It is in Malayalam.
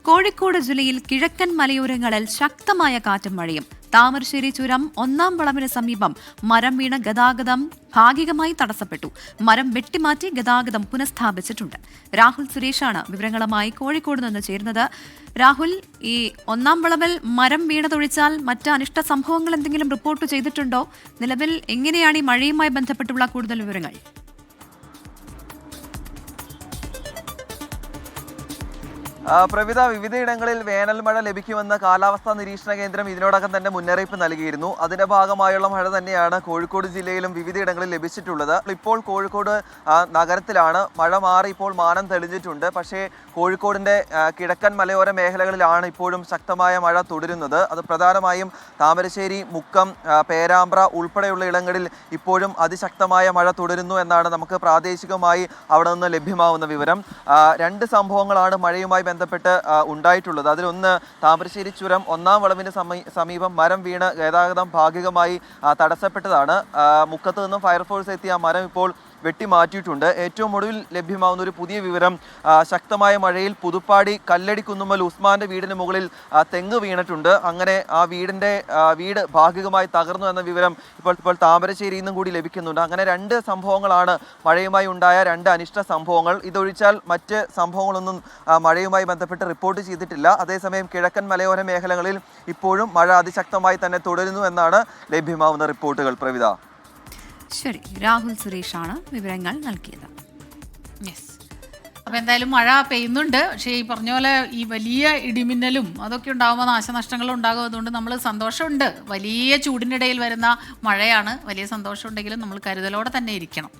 കോഴിക്കോട് ജില്ലയിൽ കിഴക്കൻ മലയോരങ്ങളിൽ ശക്തമായ കാറ്റും മഴയും. താമരശ്ശേരി ചുരം 1-ാം വളവിന് സമീപം മരം വീണ് ഗതാഗതം ഭാഗികമായി തടസ്സപ്പെട്ടു. മരം വെട്ടിമാറ്റി ഗതാഗതം പുനഃസ്ഥാപിച്ചിട്ടുണ്ട്. രാഹുൽ സുരേഷാണ് വിവരങ്ങളുമായി കോഴിക്കോട് നിന്ന് ചേരുന്നത്. രാഹുൽ, ഈ 1-ാം വളവിൽ മരം വീണതൊഴിച്ചാൽ മറ്റ് അനിഷ്ട സംഭവങ്ങൾ എന്തെങ്കിലും റിപ്പോർട്ട് ചെയ്തിട്ടുണ്ടോ? നിലവിൽ എങ്ങനെയാണ് ഈ മഴയുമായി ബന്ധപ്പെട്ടുള്ള കൂടുതൽ വിവരങ്ങൾ? പ്രവിധ, വിവിധയിടങ്ങളിൽ വേനൽ മഴ ലഭിക്കുമെന്ന് കാലാവസ്ഥാ നിരീക്ഷണ കേന്ദ്രം ഇതിനോടകം തന്നെ മുന്നറിയിപ്പ് നൽകിയിരുന്നു. അതിന്റെ ഭാഗമായുള്ള മഴ തന്നെയാണ് കോഴിക്കോട് ജില്ലയിലും വിവിധയിടങ്ങളിൽ ലഭിച്ചിട്ടുള്ളത്. ഇപ്പോൾ കോഴിക്കോട് നഗരത്തിലാണ് മഴ മാറി ഇപ്പോൾ മാനം തെളിഞ്ഞിട്ടുണ്ട്. പക്ഷേ കോഴിക്കോടിന്റെ കിഴക്കൻ മലയോര മേഖലകളിലാണ് ഇപ്പോഴും ശക്തമായ മഴ തുടരുന്നത്. അത് പ്രധാനമായും താമരശ്ശേരി, മുക്കം, പേരാമ്പ്ര ഉൾപ്പെടെയുള്ള ഇടങ്ങളിൽ ഇപ്പോഴും അതിശക്തമായ മഴ തുടരുന്നു എന്നാണ് നമുക്ക് പ്രാദേശികമായി അവിടെ നിന്ന് ലഭ്യമാവുന്ന വിവരം. രണ്ട് സംഭവങ്ങളാണ് മഴയുമായി ബന്ധപ്പെട്ട് ഉണ്ടായിട്ടുള്ളത്. അതിലൊന്ന് താമരശ്ശേരി ചുരം 1-ാം വളവിന് സമീപം മരം വീണ് ഗതാഗതം ഭാഗികമായി തടസ്സപ്പെട്ടതാണ്. മുക്കത്ത് നിന്നും ഫയർഫോഴ്സ് എത്തിയ മരം ഇപ്പോൾ വെട്ടിമാറ്റിയിട്ടുണ്ട്. ഏറ്റവും ഒടുവിൽ ലഭ്യമാവുന്ന ഒരു പുതിയ വിവരം, ശക്തമായ മഴയിൽ പുതുപ്പാടി കല്ലടി കുന്നുമ്മൽ ഉസ്മാന്റെ വീടിന് മുകളിൽ തെങ്ങ് വീണിട്ടുണ്ട്. അങ്ങനെ ആ വീട് ഭാഗികമായി തകർന്നു എന്ന വിവരം ഇപ്പോൾ താമരശ്ശേരിയിൽ നിന്നും കൂടി ലഭിക്കുന്നുണ്ട്. അങ്ങനെ രണ്ട് സംഭവങ്ങളാണ് മഴയുമായി ഉണ്ടായ രണ്ട് അനിഷ്ട സംഭവങ്ങൾ. ഇതൊഴിച്ചാൽ മറ്റ് സംഭവങ്ങളൊന്നും മഴയുമായി ബന്ധപ്പെട്ട് റിപ്പോർട്ട് ചെയ്തിട്ടില്ല. അതേസമയം കിഴക്കൻ മലയോര മേഖലകളിൽ ഇപ്പോഴും മഴ അതിശക്തമായി തന്നെ തുടരുന്നു എന്നാണ് ലഭ്യമാവുന്ന റിപ്പോർട്ടുകൾ. പ്രവിധ, ശരി, രാഹുൽ സുരേഷാണ് വിവരങ്ങൾ നൽകിയത്. അപ്പോൾ എന്തായാലും മഴ പെയ്യുന്നുണ്ട്. പക്ഷേ ഈ പറഞ്ഞ പോലെ ഈ വലിയ ഇടിമിന്നലും അതൊക്കെ ഉണ്ടാകുമ്പോൾ നാശനഷ്ടങ്ങളും ഉണ്ടാകും. അതുകൊണ്ട് നമ്മൾ സന്തോഷമുണ്ട്. വലിയ ചൂടിനിടയിൽ വരുന്ന മഴയാണ്. വലിയ സന്തോഷമുണ്ടെങ്കിലും നമ്മൾ കരുതലോടെ തന്നെ ഇരിക്കണം.